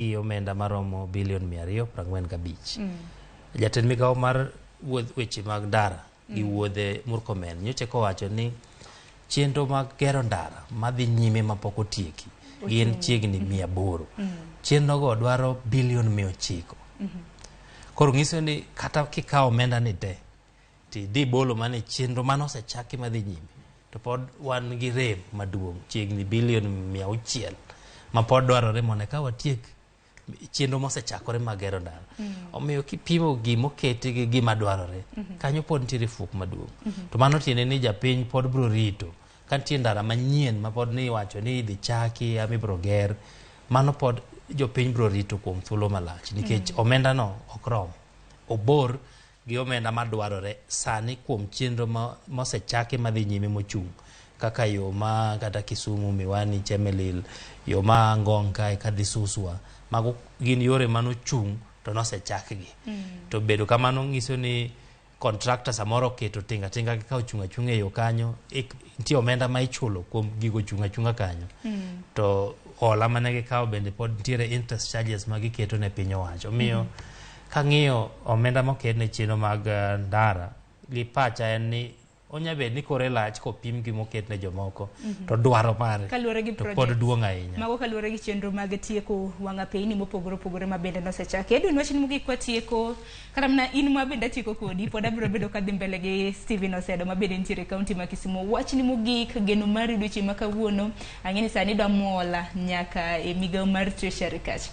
gi omenda maromo bilion 245. Jatend migawo mar weche mag ndara gi wuodhe Murkomen nyocha kowacho ni chenro mag gero ndara madhi nyime mapok otieki gin chiegni 800. Chenro go dwaro bilion 900. Koro nyiso ni kata kikawo omenda ni te ti di bolo mane chenro mano osechaki madhi nyime to pod wan gi rem maduong' chiegni bilion 600 ma pod dwarore mondo ka watiek chenro mosechakore magero ndara. Omiyo kipimo gimoketi gi gima dwarore kanyo pod nitiere fuok maduong'. To mano tiende ni japiny pod bro rito ka nitie ndara manyien ma pod ni wacho ni idhi chaki ama ibro ger, mano pod jopiny bro rito kuom thuolo malach nikech omenda no ok rom, obor gi omenda madwarore sani kuom chenro mosechaki madhi nyime mochung' kaka yo ma kata Kisumu, Miwani, Chemelil, yo ma Ngong kae kadhi Suswa, mago gin yore manochung' to nosechakgi. To bedo kamano nyiso ni contractor samoro keto tinga ka ochung' achung' e yo kanyo, nitie omenda ma ichulo kuom gigo chung' achung'a kanyo. To hola mane gikawo bende pod nitiere interest charges ma giketo ne piny owacho. Omiyo kang'iyo omenda moket ne chenro mag ndara, gi pacha en ni onyabed ni kore lach kopim gi moket ne jomoko to dwaro mare to pod duong' ahinya. Mago kaluwore gi chenro mag tieko wang'a peyni mopogore opogore ma bende nosechaki. Edwin wach ni mogik kwa tieko kata mana in ma bende atieko kodi pod abiro bedo kadhi mbele gi Steven Osedo ma bende nitiere kaunti ma Kisumu. Wach ni mogik geno mari dweche ma kawuono ang'e ni sani dwa muola nyaka e migawo mar treasury kacha.